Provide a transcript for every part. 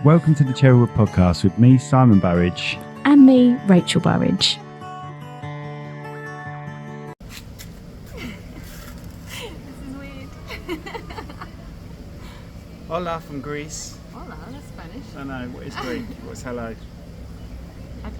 Welcome to the Charitable Podcast with me, Simon Burridge. And me, Rachel Burridge. This is weird. Hola from Greece. Hola, that's Spanish. I know, what is Greek? What's hello?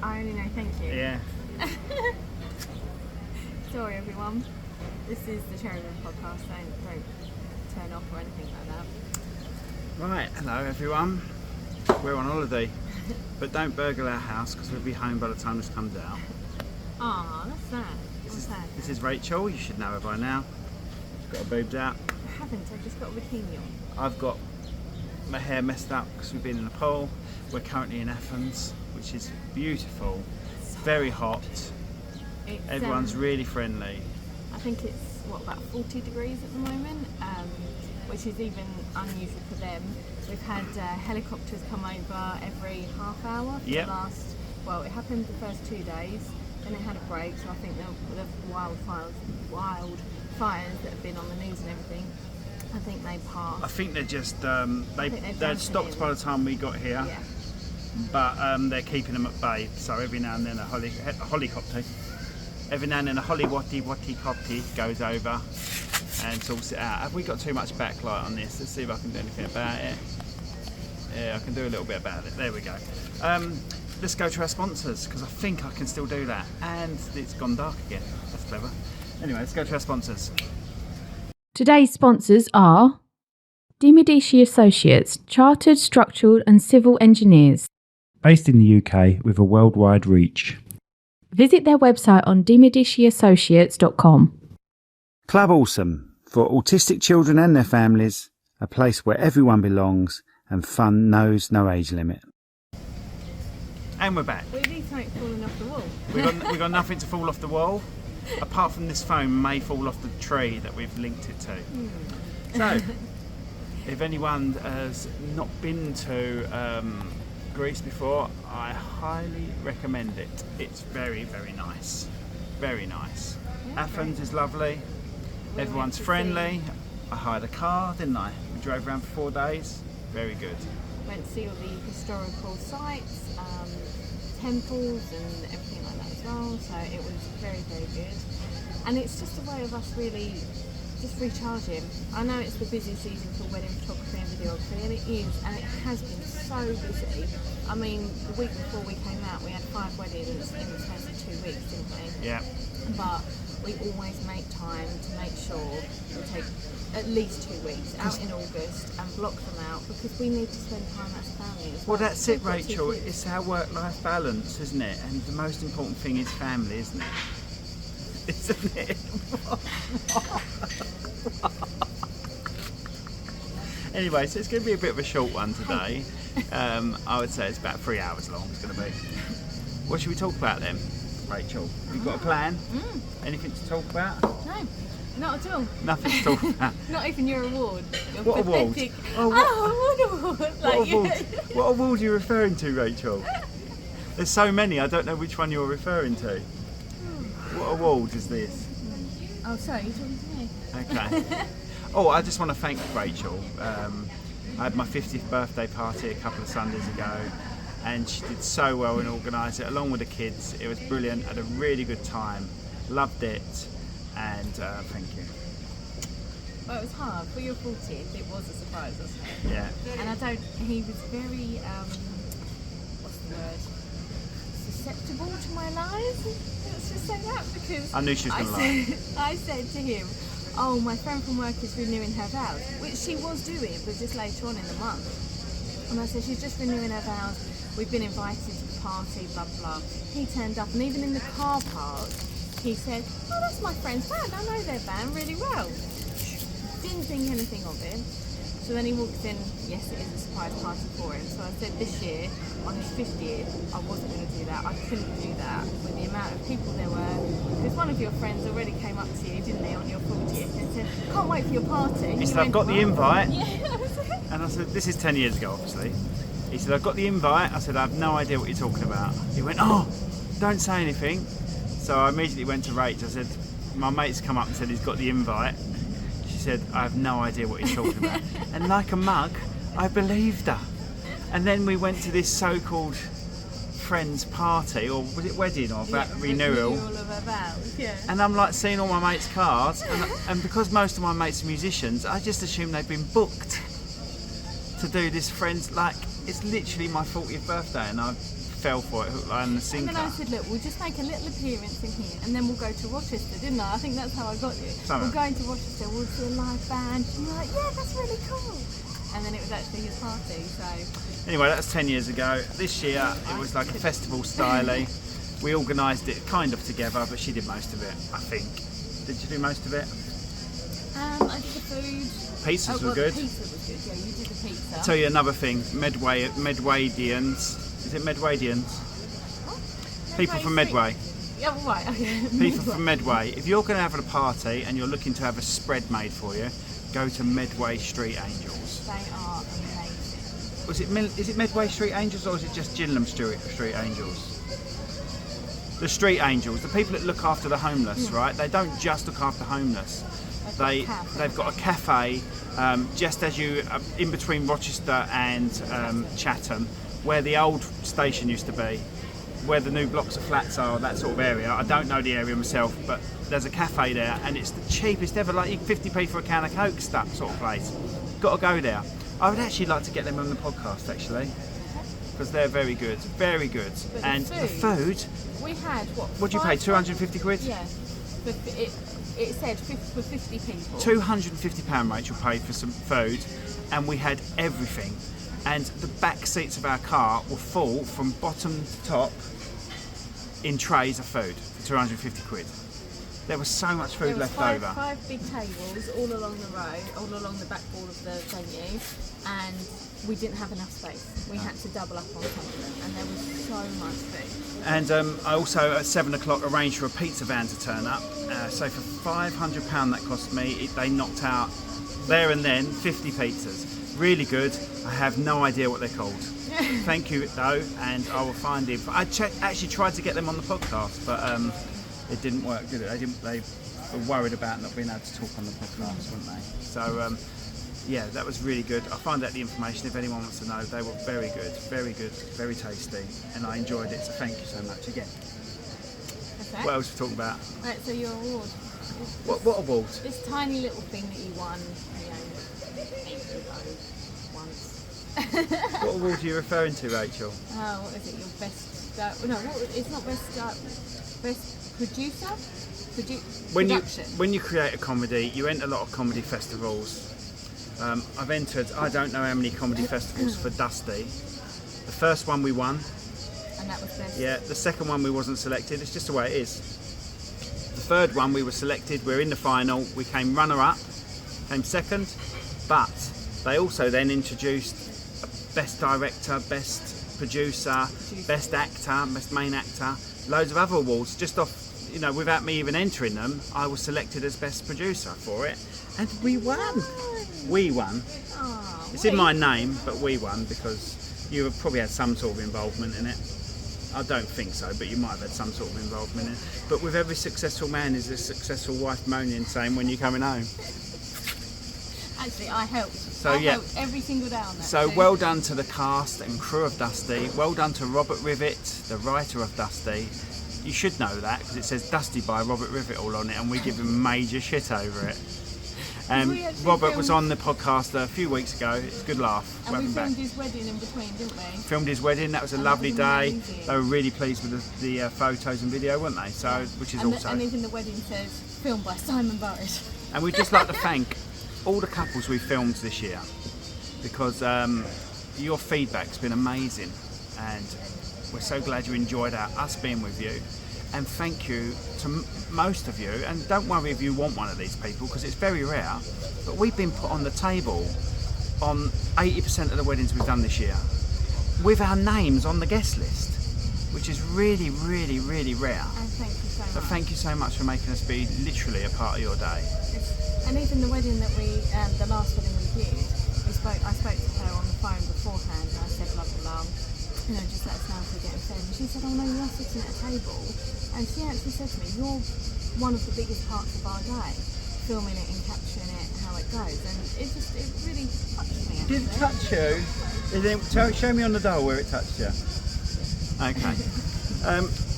I only know thank you. Yeah. Sorry everyone. This is the Charitable Podcast. Don't turn off or anything like that. Right, hello everyone. We're on holiday, but don't burgle our house because we'll be home by the time this comes out. Aw, that's sad. This is Rachel, you should know her by now. Got her boobs out. I haven't, I've just got a bikini on. I've got my hair messed up because we've been in a pool. We're currently in Athens, which is beautiful, very hot. Everyone's really friendly. I think it's, about 40 degrees at the moment, which is even unusual for them. We've had helicopters come over every half hour for the last, it happened the first 2 days, then it had a break, so I think the wildfires that have been on the news and everything, I think they passed. I think they're just, they'd stopped by the time we got here, but they're keeping them at bay, so every now and then a helicopter, every now and then a holly-watty-watty-copty goes over and sorts it out. Have we got too much backlight on this? Let's see if I can do anything about it. Yeah, I can do a little bit about it. There we go. Let's go to our sponsors, because I think I can still do that. And it's gone dark again. That's clever. Anyway, let's go to our sponsors. Today's sponsors are Medici Associates, Chartered Structural and Civil Engineers. Based in the UK with a worldwide reach. Visit their website on demediciassociates.com. Club Awesome, for autistic children and their families, a place where everyone belongs and fun knows no age limit. And we're back. We need something falling off the wall. We've got nothing to fall off the wall, apart from this foam may fall off the tree that we've linked it to. So, if anyone has not been to Greece before, I highly recommend it. It's very, very nice. Very nice. Yeah, Athens is lovely. Everyone's friendly. I hired a car, didn't I? We drove around for 4 days. Very good. Went to see all the historical sites, temples and everything like that as well. So it was very, very good. And it's just a way of us really just recharging. I know it's the busy season for wedding photography and videography, and it is, and it has been so busy. I mean, the week before we came out, we had 5 weddings in the space of 2 weeks, didn't we? Yeah. But we always make time to make sure we take at least 2 weeks out in August and block them out, because we need to spend time as family as well. Well, that's it, Rachel. It's our work-life balance, isn't it? And the most important thing is family, isn't it? Isn't it? Anyway, so it's going to be a bit of a short one today. I would say it's about 3 hours long. It's going to be. What should we talk about then, Rachel? You've got a plan? Anything to talk about? No, not at all. Nothing to talk about. Not even your award. Your what pathetic... award? what award? What award are you referring to, Rachel? There's so many, I don't know which one you're referring to. What award is this? Oh, sorry, you're talking to me. Okay. Oh, I just want to thank Rachel. I had my 50th birthday party a couple of Sundays ago, and she did so well in organising it along with the kids. It was brilliant. Had a really good time. Loved it, and thank you. Well, it was hard. For your 40th, it was a surprise, wasn't it? Yeah. And he was very, what's the word? Susceptible to my lies? Let's just say that, because I knew she was going to lie. I said to him, oh, my friend from work is renewing her vows, which she was doing, but just later on in the month. And I said, she's just renewing her vows, we've been invited to the party, blah, blah. He turned up, and even in the car park, he said, oh, that's my friend's band, I know their band really well. Didn't think anything of it. So then he walks in, yes, it is a surprise party for him. So I said this year, on his 50th, I wasn't going to do that. I couldn't do that with the amount of people there were. Because one of your friends already came up to you, didn't they, on your 40th and said, can't wait for your party. He said, I've got the invite. Yeah, that was it. And I said, this is 10 years ago, obviously. He said, I've got the invite. I said, I have no idea what you're talking about. He went, oh, don't say anything. So I immediately went to Rach. I said, my mate's come up and said he's got the invite. She said, I have no idea what he's talking about. And like a mug, I believed her. And then we went to this so-called friend's party, or was it wedding or renewal? Renewal of our vows, yeah. And I'm like seeing all my mates' cards, and because most of my mates are musicians, I just assumed they'd been booked to do this friend's, like, it's literally my 40th birthday, and I fell for it, hook, line and sinker. And then I said, look, we'll just make a little appearance in here, and then we'll go to Rochester, didn't I? I think that's how I got you. We're going to Rochester, we'll see a live band, and you're like, yeah, that's really cool. And then it was actually his party, so... Anyway, that was 10 years ago. This year, it was like a festival style. We organised it kind of together, but she did most of it, I think. Did you do most of it? I did the food. Pizzas were good. The pizza was good, yeah, you did the pizza. I'll tell you another thing, Medwaydians. Is it Medwaydians? What? People from Medway. Yeah, right, okay. People from Medway. If you're going to have a party and you're looking to have a spread made for you, go to Medway Street Angels. They are amazing. Is it Medway Street Angels, or is it just Gillingham Street Angels? The Street Angels, the people that look after the homeless, right? They don't just look after homeless. They've got a cafe just as you in between Rochester and Chatham, where the old station used to be, where the new blocks of flats are, that sort of area. I don't know the area myself, but there's a cafe there, and it's the cheapest ever, like 50p for a can of Coke stuff sort of place. Got to go there. I would actually like to get them on the podcast, actually, because they're very good, very good. But and the food, we had what? What do you pay? 250 quid? Yeah, but it said for 50 people. £250, Rachel paid for some food, and we had everything. And the back seats of our car were full from bottom to top in trays of food for 250 quid. There was so much food left over. Five big tables all along the road, all along the back wall of the venue, and we didn't have enough space. We had to double up on something, and there was so much food. And I also at 7 o'clock arranged for a pizza van to turn up. So for £500 that cost me, they knocked out there and then 50 pizzas. Really good. I have no idea what they're called. Thank you though, and I will find it. I actually tried to get them on the podcast, but it didn't work, did it? They were worried about not being able to talk on the podcast, weren't they? So yeah, that was really good. I'll find out the information if anyone wants to know. They were very good, very tasty, and I enjoyed it. So thank you so much again. Okay. What else are we talking about? Right, so your award. What award? This tiny little thing that you won, ages ago, once. What award are you referring to, Rachel? Oh, what is it? Your best? No, it's not best. Best producer. Production. When you create a comedy, you enter a lot of comedy festivals. I've entered I don't know how many comedy festivals for Dusty. The first one we won. And that was best. Yeah. The second one we wasn't selected. It's just the way it is. The third one we were selected. We're in the final. We came runner-up. Came second. But they also then introduced best director, best producer, best actor, best main actor, loads of other awards just off, without me even entering them. I was selected as best producer for it, and we won. We won. Oh, it's in my name, but we won because you have probably had some sort of involvement in it. I don't think so, but you might have had some sort of involvement in it. But with every successful man is a successful wife moaning, saying, "When you coming home?" Actually, I helped. So I yeah, helped every single day on that. So well done to the cast and crew of Dusty. Well done to Robert Rivet, the writer of Dusty. You should know that because it says Dusty by Robert Rivet all on it, and we give him major shit over it. Robert was on the podcast a few weeks ago. It's a good laugh. And we filmed his wedding in between, didn't we? Filmed his wedding. That was a lovely day. They were really pleased with the photos and video, weren't they? So, which is also. And even the wedding says filmed by Simon Burris. And we'd just like to thank all the couples we filmed this year, because your feedback's been amazing, and we're so glad you enjoyed us being with you. And thank you to most of you, and don't worry if you want one of these people because it's very rare, but we've been put on the table on 80% of the weddings we've done this year with our names on the guest list, which is really, really, really rare. And thank you so much. So thank you so much for making us be literally a part of your day. And even the wedding that the last wedding we did, I spoke to her on the phone beforehand, and I said, blah, blah, blah, just let us know if we're getting fed. And she said, oh no, you're sitting at a table. And she actually said to me, you're one of the biggest parts of our day, filming it and capturing it, how it goes. And it really touched me. Did it touch you? Show me on the dial where it touched you. Okay.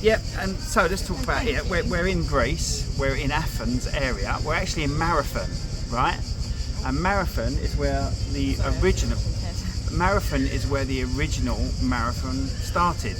Yep, and so let's talk about it. We're in Greece, we're in Athens area, we're actually in Marathon, right? And Marathon is where the original marathon started.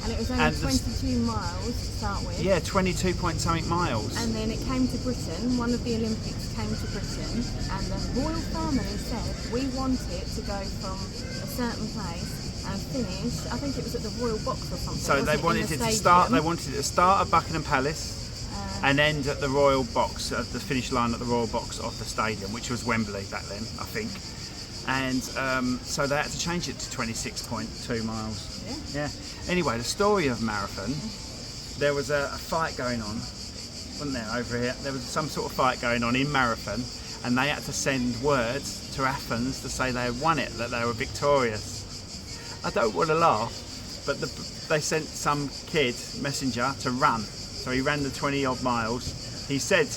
And it was only 22 miles to start with. Yeah, 22 point something miles. And then it came to Britain, one of the Olympics came to Britain, and the royal family said, we want it to go from a certain place and finish, I think it was at the Royal Box or something. So they wanted it to start at Buckingham Palace and end at the Royal Box, at the finish line at the Royal Box of the stadium, which was Wembley back then, I think. And so they had to change it to 26.2 miles. Yeah. Anyway, the story of Marathon, there was a fight going on, wasn't there, over here? There was some sort of fight going on in Marathon, and they had to send words to Athens to say they had won it, that they were victorious. I don't want to laugh, but they sent some kid, messenger, to run. So he ran the 20 odd miles. He said,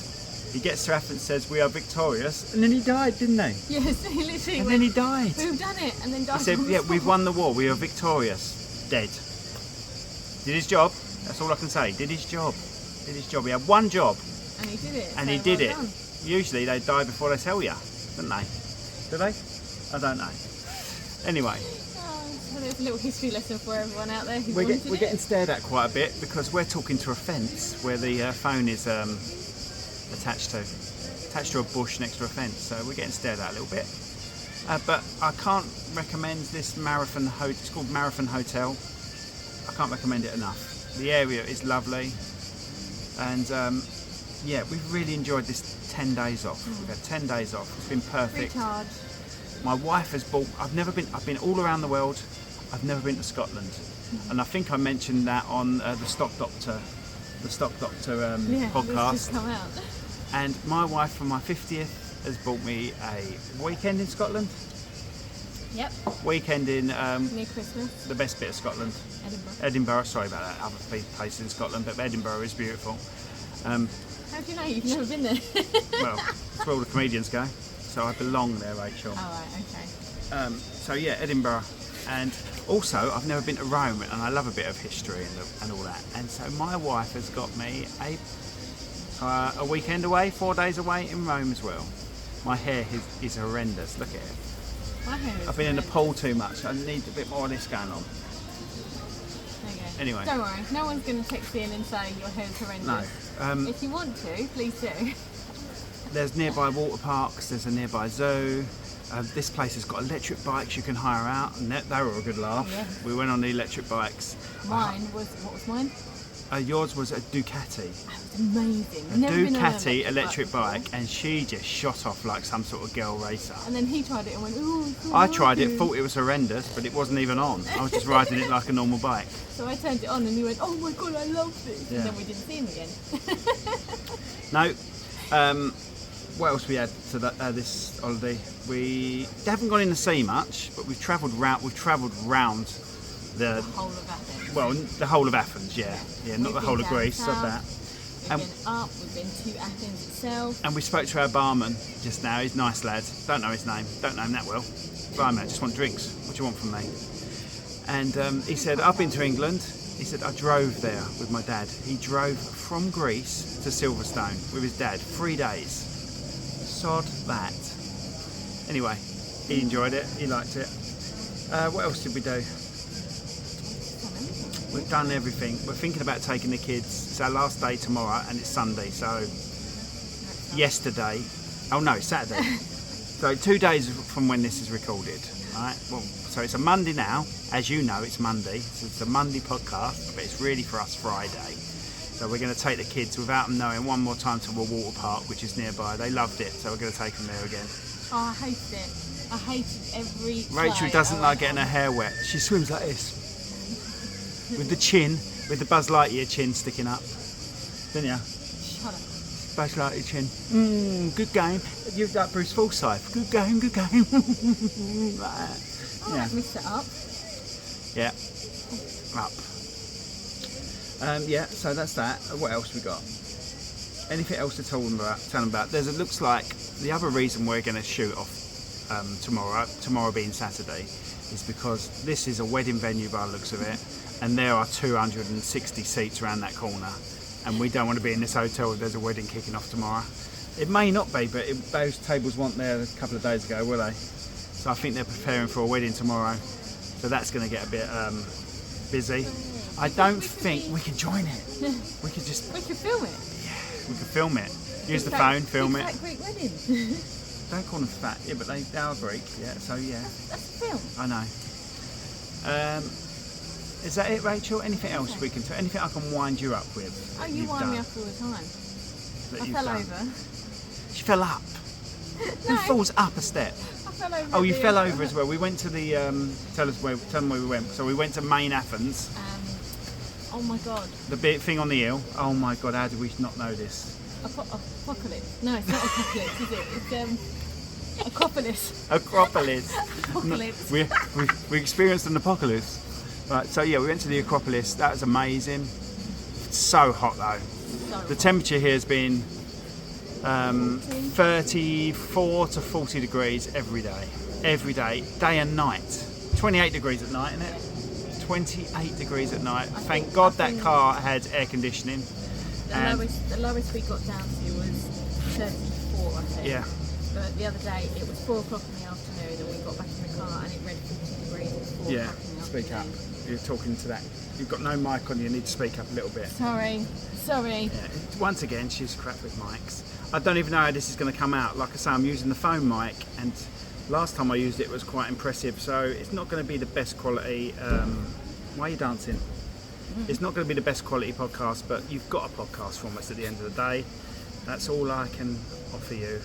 he gets to Athens, says, we are victorious, and then he died, didn't he? Yes, he literally And then he died. We've done it, and then died. He said, yeah, we've won the war, we are victorious. Dead. Did his job, that's all I can say. Did his job. He had one job. And he did it. And he did it. Usually they die before they tell you, don't they? Do they? I don't know. Anyway. So there's a little history lesson for everyone out there who We're getting stared at quite a bit because we're talking to a fence where the phone is attached to a bush next to a fence, so we're getting stared at a little bit. But I can't recommend this Marathon Hotel. It's called Marathon Hotel. I can't recommend it enough. The area is lovely, and yeah, we've really enjoyed this 10 days off. We've had 10 days off. It's been perfect. Recharge. My wife has bought. I've been all around the world. I've never been to Scotland, and I think I mentioned that on the Stock Doctor podcast. Just come out. And my wife, for my 50th, has bought me a weekend in Scotland. Yep. Weekend in Near Christmas. the best bit of Scotland. Edinburgh. Sorry about that. Other places in Scotland, but Edinburgh is beautiful. How do you know? You've never been there. Well, it's where all the comedians go, so I belong there, Rachel. Oh, right, okay. So yeah, Edinburgh. And also, I've never been to Rome, and I love a bit of history and all that. And so my wife has got me a weekend away, 4 days away in Rome as well. My hair is horrendous. Look at it. My hair is I've been in the pool too much. I need a bit more of this going on. There you go. Anyway. Don't worry, no one's going to text in and say your hair's horrendous. No. If you want to, please do. There's nearby water parks. There's a nearby zoo. This place has got electric bikes you can hire out, and they were a good laugh. Yeah. We went on the electric bikes. Mine was, what was mine? Yours was a Ducati. That was amazing. A Ducati electric bike, and she just shot off like some sort of girl racer. And then he tried it and went, ooh. I tried it, thought it was horrendous, but it wasn't even on. I was just riding it like a normal bike. So I turned it on and he went, oh my god, I love this. Yeah. And then we didn't see him again. No. What else we had to this holiday? We haven't gone in the sea much, but we've travelled round. The whole of Athens. Well, the whole of Athens, yeah, not the whole of Greece, of that. We've been up. We've been to Athens itself. And we spoke to our barman just now. He's a nice lad. Don't know his name. Don't know him that well. Barman, I just want drinks. What do you want from me? And he said, I've been to England. He said, I drove there with my dad. He drove from Greece to Silverstone with his dad. 3 days. Sod that. Anyway, he enjoyed it. He liked it. What else did we do? We've done everything. We're thinking about taking the kids. It's our last day tomorrow, and it's Sunday. So yesterday. Oh no, it's Saturday. So 2 days from when this is recorded. Right. Well, so it's a Monday now. As you know, it's Monday. So it's a Monday podcast, but it's really for us Friday. So we're going to take the kids without them knowing one more time to a water park, which is nearby. They loved it, so we're going to take them there again. Oh, I hated it. I hated every Rachel doesn't like getting her hair wet. She swims like this. With the chin, with the Buzz Lightyear chin sticking up. Didn't you? Shut up. Buzz Lightyear chin. Good game. You've got Bruce Forsyth. Good game, good game. Right. Oh, yeah. Mixed it up. Yeah. Up. Yeah, so that's that. What else we got? Anything else to tell them about? It looks like the other reason we're going to shoot off tomorrow being Saturday, is because this is a wedding venue by the looks of it, and there are 260 seats around that corner, and we don't want to be in this hotel if there's a wedding kicking off tomorrow. It may not be, but those tables weren't there a couple of days ago, were they? So I think they're preparing for a wedding tomorrow, so that's going to get a bit busy. I don't think we can join it. We could film it. Yeah, we could film it. Use the phone, film it. It's like Greek wedding. Don't call them fat. Yeah, but they are Greek. Yeah, so yeah. That's a film. I know. Is that it, Rachel? Anything else we can? Anything I can wind you up with? Oh, you wind me up all the time. I fell over. She fell up. No. Who falls up a step? I fell over. Oh, you fell over as well. We went to the. Tell them where we went. So we went to main Athens. Oh my God. The big thing on the hill. Oh my God! How did we not know this? Apocalypse. No, it's not Apocalypse, is it? It's Acropolis. Acropolis. Apocalypse. We experienced an apocalypse. Right. So yeah, we went to the Acropolis. That was amazing. It's so hot though. The temperature here has been 34 to 40 degrees every day, day and night. 28 degrees at night, isn't it? 28 degrees at night. Thank God that car had air conditioning. The lowest we got down to was 34, I think. Yeah. But the other day it was 4 o'clock in the afternoon and we got back in the car and it read 50 degrees at 4 Yeah, o'clock in the speak up. afternoon. You're talking to that. You've got no mic on, you need to speak up a little bit. Sorry. Yeah. Once again, she's crap with mics. I don't even know how this is going to come out. Like I say, I'm using the phone mic, and last time I used it was quite impressive, so it's not going to be the best quality. Why are you dancing? It's not going to be the best quality podcast, but you've got a podcast from us at the end of the day. That's all I can offer you.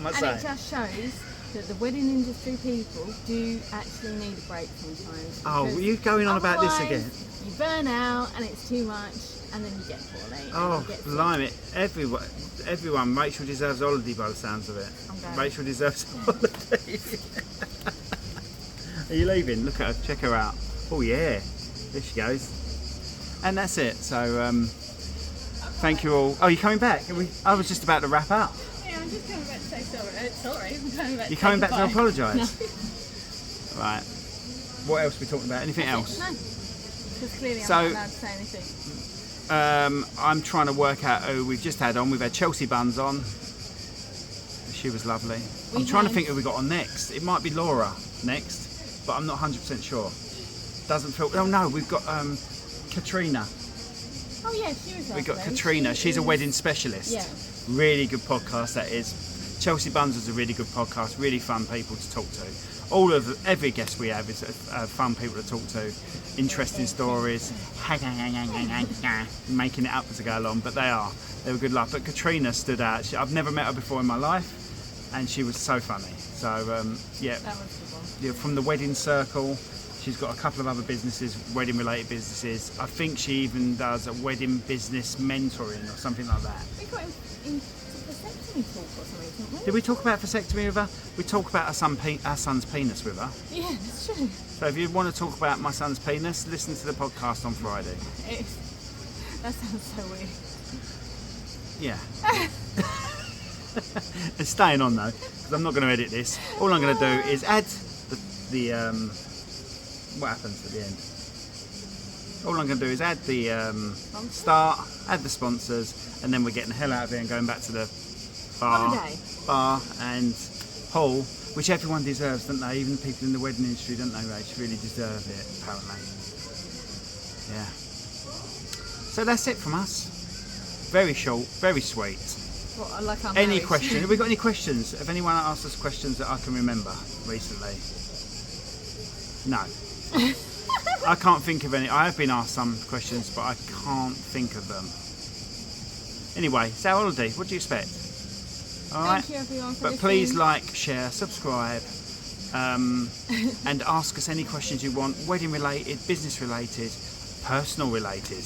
What am I And it just shows that the wedding industry people do actually need a break sometimes. Oh, were you going on about this again? You burn out and it's too much and then you get poorly. Oh, blimey. Everyone, Rachel deserves a holiday by the sounds of it. Rachel deserves a holiday. Are you leaving? Look at her, check her out. Oh yeah, there she goes. And that's it. So, thank you all. Oh, you're coming back? I was just about to wrap up. Yeah, I'm just coming back to say sorry. I'm coming back. You're coming back to apologise? No. Right. What else are we talking about? Anything else? No. Because clearly I'm So, not allowed to say anything. I'm trying to work out who we've just had on. We've had Chelsea Buns on. She was lovely. I'm trying to think who we got on next. It might be Laura next, but I'm not 100% sure. Doesn't feel. Oh no, we've got Katrina. Oh yeah, she was lovely. We've got Katrina. She's a wedding specialist. Yeah. Really good podcast that is. Chelsea Buns is a really good podcast. Really fun people to talk to. Every guest we have is fun people to talk to. Interesting stories. Making it up as I go along, but they were good laugh. But Katrina stood out. I've never met her before in my life, and she was so funny. So yeah, That was the one. yeah, from the wedding circle. She's got a couple of other businesses, wedding related businesses. I think she even does a wedding business mentoring or something like that. We got into vasectomy talk or something, didn't we? Did we talk about vasectomy with her? We talk about our son's penis with her. Yeah, that's true. So if you want to talk about my son's penis, listen to the podcast on Friday. That sounds so weird. Yeah. It's staying on though, because I'm not going to edit this. All I'm going to do is add the what happens at the end. All I'm going to do is add the start, add the sponsors, and then we're getting the hell out of here and going back to the bar and pool, which everyone deserves, don't they? Even people in the wedding industry, don't they, Rach? Really deserve it, apparently. Yeah. So that's it from us. Very short, very sweet. What, like I'm Any married? questions? Have we got any questions? Have anyone asked us questions that I can remember recently? No. I can't think of any. I have been asked some questions, but I can't think of them. Anyway, it's our holiday. What do you expect? All right. Thank you everyone for But listening. please like, share, subscribe, and ask us any questions you want. Wedding related, business related, personal related.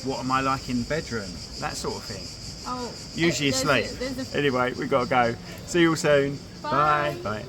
What am I like in bedroom? That sort of thing. Oh, Usually there's asleep. there's a Anyway, we gotta go. See you all soon. Bye. Bye.